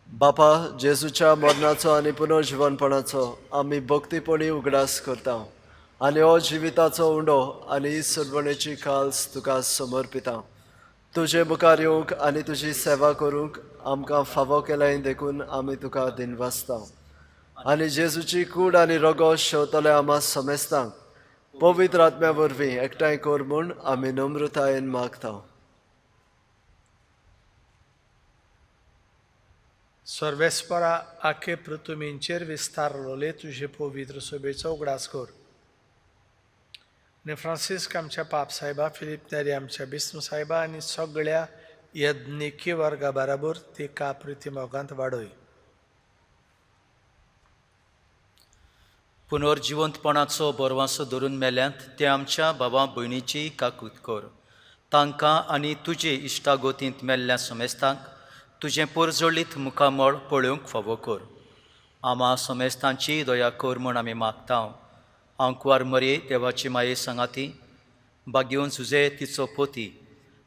बापा, जेजूच्या मरणाचो आनी पुनर्जिवनपणाचो आमी भक्तीपणी उगडास करता आनी हो जिविताचो उंडो आनी सुरवणेची खाल्स तुका समर्पिता. तुजे मुखार येवंक आनी तुजी सेवा करूंक आमकां फावो केलें देखून आमी तुका दिनवासता. आनी जेजूची कूड आनी रगत शेवतले आम्हा समेस्तांक पवित्र आत्म्या वरवीं एकठांय कर म्हूण आमी नम्रतायेन मागता. सर्वेस्परा आखे पृथ्वींचेर विस्तारलोले तुजे पवित्र सोबेचो उगडास कर. आनी फ्रांसिस्क आमच्या पाप साहेबा, फिलीप नेरी आमच्या बिस्नू साहेबा आनी सगळ्या यज्ञिकी वर्गा बराबर तिका प्रितीमोगांत वाडय. पुनर्जिवंतपणाचो बरवासो धरून मेल्यांत ते आमच्या भावा भयणीची काकूत कर. तांकां आनी तुजे इश्टागोतींत मेल्ल्या समेस्तांक तुजें परजळीत मुखामळ पळोवंक फावो कर. आम्हा समेस्तांची दया कर म्हूण आमी मागता. आंकवार मरे देवाची माये सांगाती, बागेवंत झुजे तिचो पोती,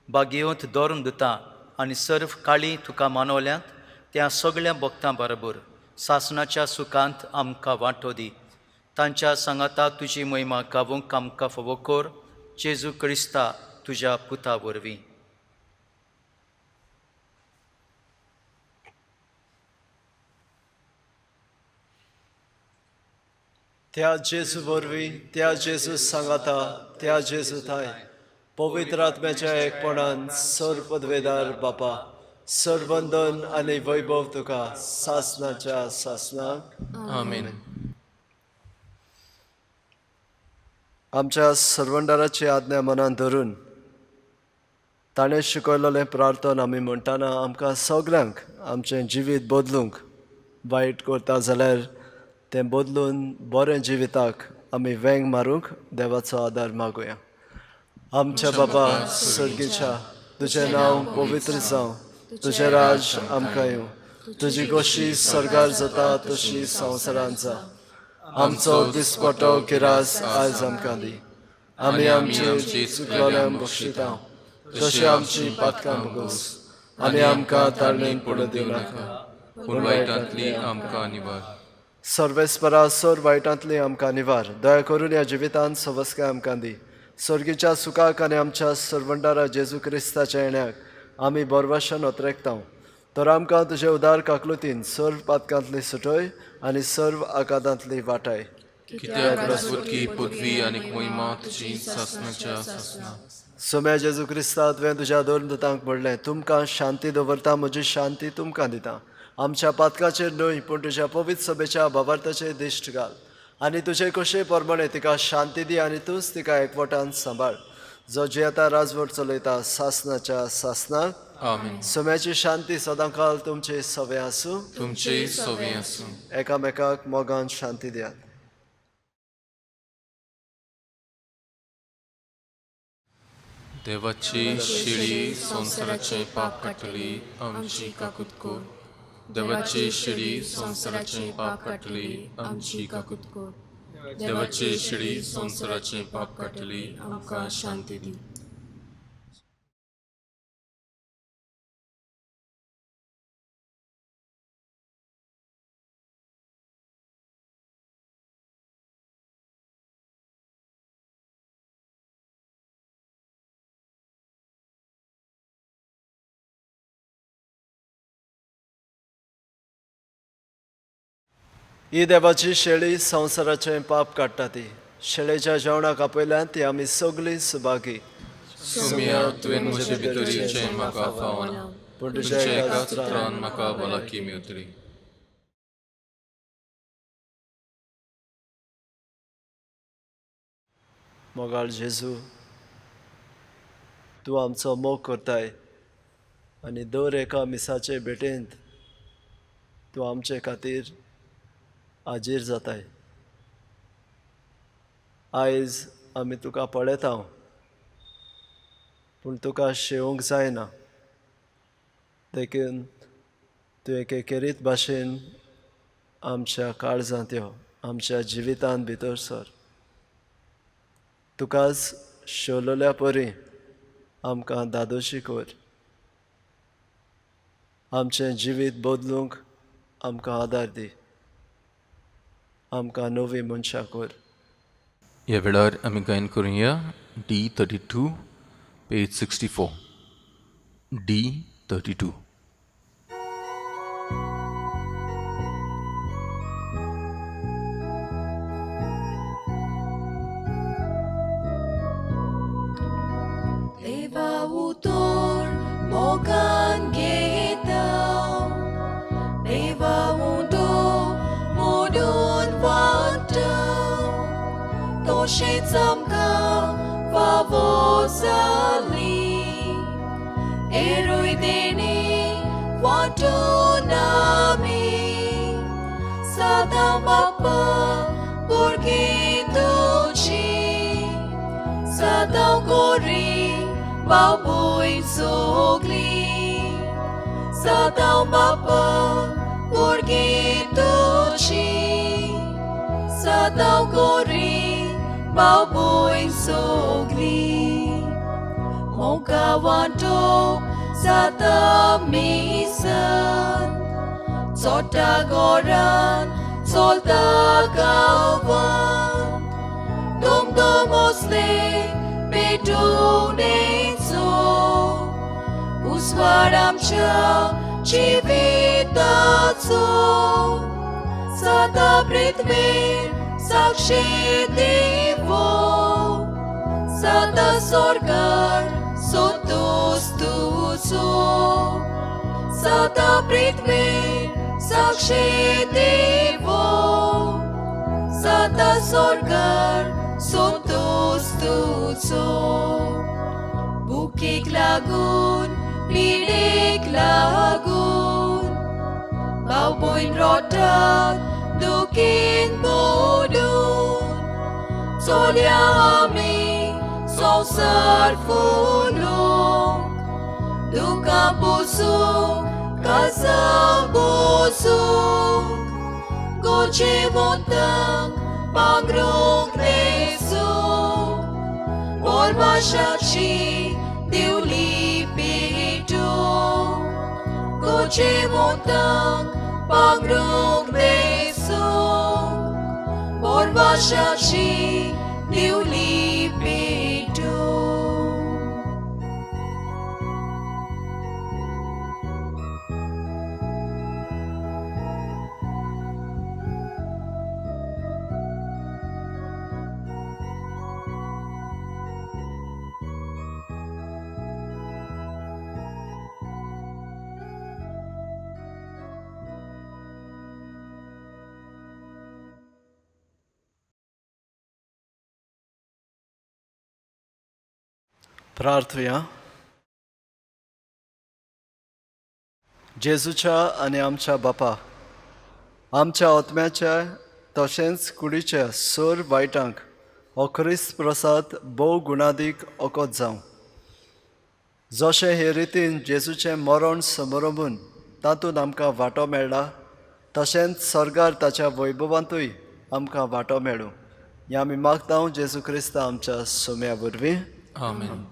बागेवंत धर्म दुता आनी सर्व काळी तुका मानवल्यांत त्या सगळ्या भक्तां बरोबर सासणाच्या सुखांत आमकां वांटो दी. तांच्या सांगाता तुजी महिमा गावूंक आमकां फावो कर. जेजू क्रिस्ता तुज्या पुता वरवीं. त्या जेजू वरवीं, त्या जेजू सांगाता, त्या जेजू थाय पवित्र आत्म्याच्या एकपणान सर पदवेदार बापा, सरवंदन आनी वैभव तुका सासणाच्या सासणाक. आमेन. आमच्या सरवंडाराची आज्ञा मनान धरून ताणें शिकयलेलें प्रार्थना आमी म्हणटाना आमकां सगळ्यांक आमचें जिवीत बदलूंक, वायट करता जाल्यार तें बदलून बरें जिविताक आमी वेंग मारूंक देवाचो आदार मागुया. आमच्या बाबा सर्गीच्या, तुजें नांव पवित्र जावं, तुजें राज आमकां येवं, तुजी कशी सरकार जाता तशी संवसारांत जा. आमचो दिसपटो गिरास आयज आमकां दी. आमी आमचे चुकलोल्यांक बक्षिता तशी आमची पातकां बगोस आनी आमकां तारणेन पडूं दिवं नाका, पूण वायटांतली आमकां निवार. सर्वेस्परा सर वायटांतली आमकां निवार. दया करून ह्या जिवितांत सवस्काय आमकां दी. सर्गीच्या सुखाक आनी आमच्या सरवंडारा जेजू क्रिस्ताच्या येण्याक आमी बरवाशान ओतरेकता. तर आमकां तुजे उदार काकलुतीन सर्व पातकांतली सुटय आनी सर्व आकादांतली वाटाय. कित्याक रजवतकी पदवी आनी महिमा तुजी सासणाच्या सासणा. सोम्या जेजू क्रिस्ता तुवें तुज्या धर्मदूतांक म्हणलें, तुमकां शांती दवरता, म्हजी शांती तुमकां दिता. आमच्या पातकाचेर न्हय पूण तुज्या पवित्र सभेच्या भावार्थाचेर दिश्ट घाल आनी तुजे कशे परमणे तिका शांती दी आनी तूंच तिका एकवटान सांबाळ, जो जियेता राजवट चलयता सासणाच्या सासणाक. आमेन. सोम्याची शांती सदांकाल तुमचे सवे आसूं. तुमचे सवे आसूं. एकामेकाक मोगान शांती दियात. देवाची शिडी संवसाराचें पाप काडटली आमची काकूत कर. देवाची शिडी संवसाराचें पाप काडटली आमची काकूत कर. देवाची शिडी संवसाराचें पाप काडटली आमकां शांती दी. ही देवाची शेळी संवसाराचें पाप काडटा ती. शेळेच्या जेवणाक आपयल्यान ती आमी सगळीं सुभागी. सोम्या तुवें म्हजे भितरीचें म्हाका फावना, पूण तुझ्या एकाच उतरान म्हाका भलायकी मेवतली. मोगाळ जेजू, तूं आमचो मोग करताय आनी दर एका मिसाचे भेटेंत तूं आमचे खातीर हाजीर जाताय. आयज आमी तुका पळयता पूण तुका शेवंक जायना, देखून तूं एके खेरीत भाशेन आमच्या काळजांत यो, आमच्या जिवितांत भितर सर. तुकाच शेवलोल्या परी आमकां दादोशी कर. आमचें जिवीत बदलूंक आमकां आदार दी. आमकां नवी मनशां कर. ह्या वेळार आमी गायन करुया D32 page 64. D32. Eva utor mogan getau, Eva undo modun vantau, Toshe zamka favosali, Eroi deni vantunami, Sadam bapa burgituci, Sadam gori Baboy sogli, Sadam bapa burgituci, Sadam gori Baboy sogli, Mogawanto Sadam misan, Sota goran solta kawan, Dom domosle bedonetso, Uswaramcha jivitatso, Sada britver sakshe devo, Sada sorgar sotostuso, Sada britver sakshe devo, Sada sorgar sotostuso, Bukik lagun, pidek lagun, Bauboin rotak, dukin bodun, Solia ami, sosar fulung, Duka busuk, kasang busuk, Goce montang, pangrong nesuk, Orma shakshi, diuli pitung, Goce montang, pangrong nesuk, Orma shakshi, diuli pitung. प्रार्थया. जेजूच्या आनी आमच्या बापा, आमच्या आत्म्याच्या तशेंच कुडीच्या sir वायटांक हो ख्रिस्त प्रसाद भोव गुणादीक ओकोत जावं. जशें हे रितीन जेजूचें मरण समरंभून तातूंत आमकां वांटो मेळ्ळा, तशेंच सर्गार ताच्या वैभवांतूय आमकां वांटो मेळूं. हें आमी मागता जेजू क्रिस्ता आमच्या सोम्या वरवीं. आमेन.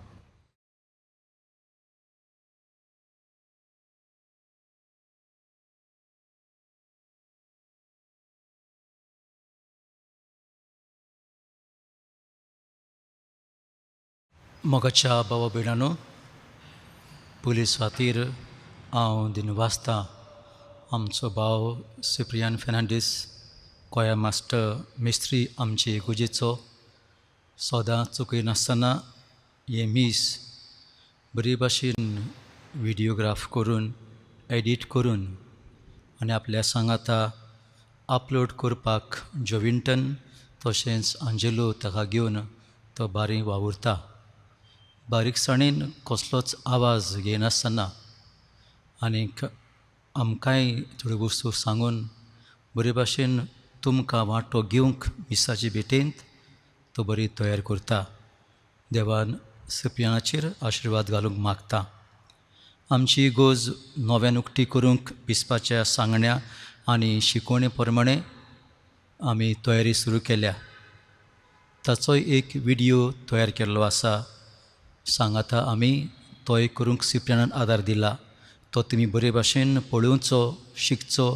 मोगाच्या भावा भयणांनो, पुलीस खातीर हांव दिनवासता आमचो भाव सिप्रियान फेर्नांडीस, कोया मास्टर मिस्त्री आमचे इगोजेचो, सदां चुकय नासतना हे मीस बरे भाशेन व्हिडिओग्राफ करून एडिट करून आनी आपल्या सांगाता अपलोड करपाक जोविंटन तशेंच आंजेलो ताका घेवन तो बारीक वावुरता. बारीकसाणेन कसलोच आवाज घेनासतना आनीक आमकांय थोड्यो वस्तू सांगून बरे भाशेन तुमकां वांटो घेवंक मिसाची भेटेंत तो बरी तयार करता. देवान सिपियानाचेर आशिर्वाद घालूंक मागता. आमची इगोज नव्यान उक्ती करूंक दिसपाच्या सांगण्या आनी शिकवणे प्रमाणे आमी तयारी सुरू केल्या. ताचोय एक व्हिडिओ तयार केल्लो आसा. सांगाता आमी तोय करूंक सिपियानान आदार दिला. तो तुमी बरे भाशेन पळोवचो, शिकचो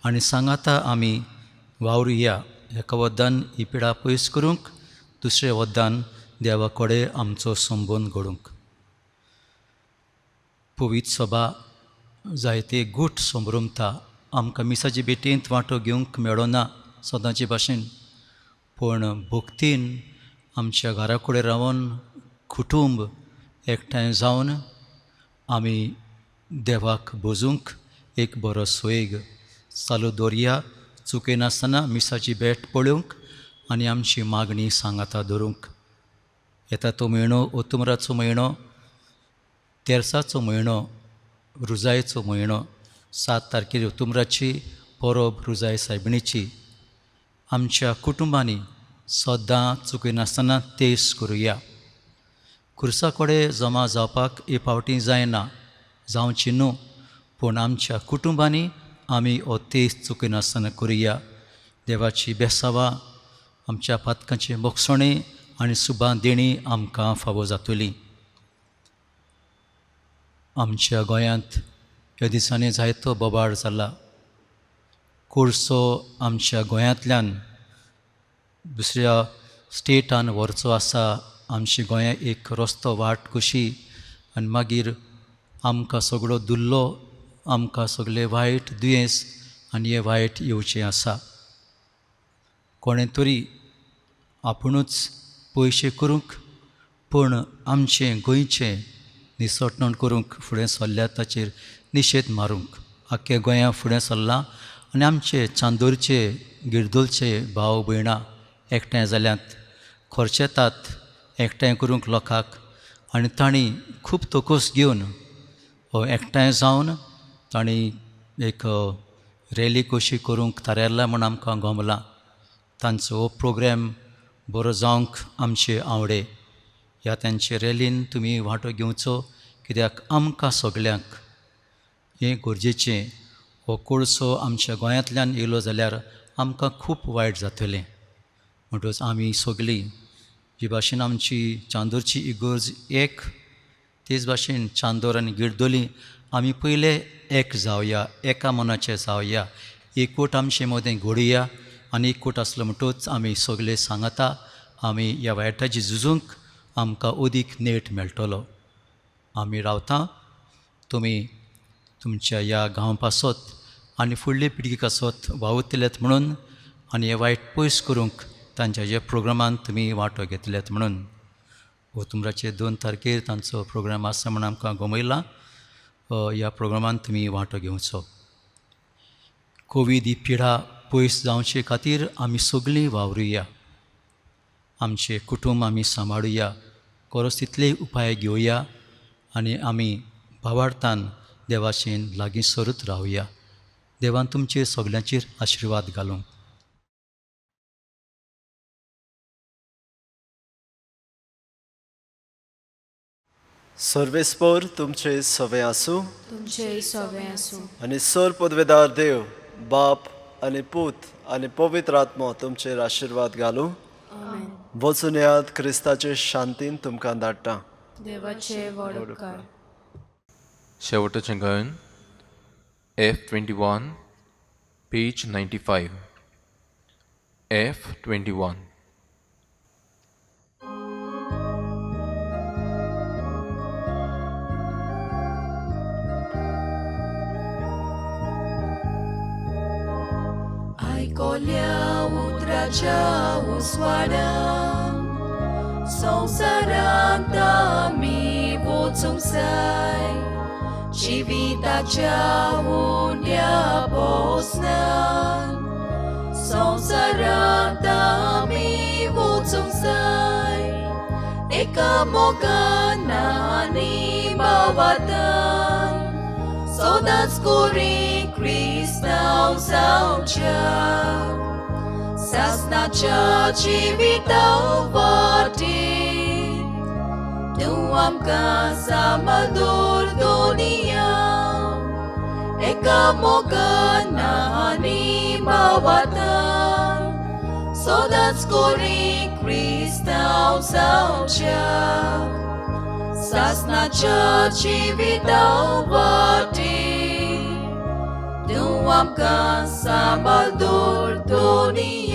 आनी सांगाता आमी वावरुया. एका वद्दान ही पिडा पयस करूंक, दुसऱ्या वद्दान देवा कडेन आमचो संबंद घडोवंक. पवित्र सभा जायते गूट संभ्रमता. आमकां मिसाची भेटेंत वांटो घेवंक मेळो ना सदांचे भाशेन, पूण भक्तीन आमच्या घरा कडेन रावन कुटूंब एकठांय जावन आमी देवाक भोजूंक एक बरो सैग चालू दवरया. चुकेनासतना मिसाची भेट पळोवंक आनी आमची मागणी सांगाता धरूंक. येता तो म्हयनो ओतुमराचो म्हयनो, तेरसाचो म्हयनो, रुजायेचो म्हयनो. 7 तारखेर ओतुमराची परब रुजाय सायबिणीची. आमच्या कुटुंबांनी सदां चुकेनासतना तेस करुया. खुर्सा कडेन जमा जावपाक हे फावटी जायना, जावची न्हू, पूण आमच्या कुटुंबांनी आमी हो तेस चुकेनासतना करुया. देवाची बेसावां, आमच्या पातकांचे मोगसणें आनी सुभां देणी आमकां फावो जातली. आमच्या गोंयांत ह्या दिसांनी जायतो बोबाळ जाला. कोळसो आमच्या गोंयांतल्यान दुसऱ्या स्टेटान व्हरचो आसा. आमची गोंयां एक रस्तो वाट कशी आनी मागीर आमकां सगळो दुल्लो, आमकां सगळें वायट दुयेंस आनी हें वायट येवचें आसा. कोणें तरी आपुणूच पयशे करूंक, पूण आमचें गोंयचें निसटण करूंक फुडें सरल्यार ताचेर निशेध मारूंक आख्या गोंया फुडें सरलां. आनी आमचे चांदोरचे गिरदोलचे भाव भयणां एकठांय जाल्यांत, खर्चेतात एकठांय करूंक लोकांक. आनी तांणी खूब तोकूस घेवन हो एकठांय जावन तांणी एक रॅली कशी करूंक थारायला म्हूण आमकां गोमलां. तांचो हो प्रोग्राम बरो जावंक आमचे आवडे. ह्या तांचे रॅलीन तुमी वांटो घेवचो, कित्याक आमकां सगळ्यांक हें गरजेचें. हो कोळसो आमच्या गोंयांतल्यान येयलो जाल्यार आमकां खूब वायट जातलें. म्हणटच आमी सगळीं जे भाशेन आमची चांदोरची इगोर्ज एक, तेच भाशेन चांदोर आनी गिरदोली आमी पयले एक जावया, एका मनाचे जावया, एकूट आमचे मदें घडोवया. आनी एकूट आसलो म्हणटच आमी सगळे सांगता आमी ह्या वायटाची झुजूंक आमकां अदीक नेट मेळटलो. आमी रावता. तुमी तुमच्या ह्या गांव पासत आनी फुडले पिळगेक आसत वावुरतलेत म्हणून आनी हे वायट पयस करूंक तांच्या ह्या प्रोग्रामान तुमी वांटो घेतलेत म्हणून. ओतुमराचे 2 तारखेर तांचो प्रोग्राम आसा म्हूण आमकां गमयलां. ह्या प्रोग्रामान तुमी वांटो घेवचो. कोवीड ही पिडा पयस जावचे खातीर आमी सगळीं वावरुया. आमचे कुटूंब आमी सांबाळुया. गरज तितले उपाय घेवया आनी आमी भावार्थान देवाचें लागीं सरत रावया. देवान तुमचेर सगळ्यांचेर आशिर्वाद घालूं. सर्वेस्पर तुमचे सवे आसूं तुमचे सवे आसूं. आनी सर पदवेदार देव, बाप आनी पूत आनी पवित्र आत्मो तुमचेर आशिर्वाद घालूं. आमेन. वचून येयात, क्रिस्ताचे शांतीन तुमकां धाडटा. देवाचे व्हड उपकार. शेवटचें गायन F21 page 95. F21. Aikolia utracia uswadam, संसारांत आमी वचूंक जाय. जीविताच्या उन्यापासनं संसारात आम्ही वचूंक जाय एकामेकांनी भावार्थान सदांच कोरी क्रिस्तांव जावच्या सासणाच्या जिवितां वाटेन तूं आमकां सांबाळून दोनिया एकामेकांनी भावार्थान सदांच कोरी क्रिस्तांव जावच्या सासणाच्या जिवितां वाटेन तूं आमकां सांबाळून दोनिया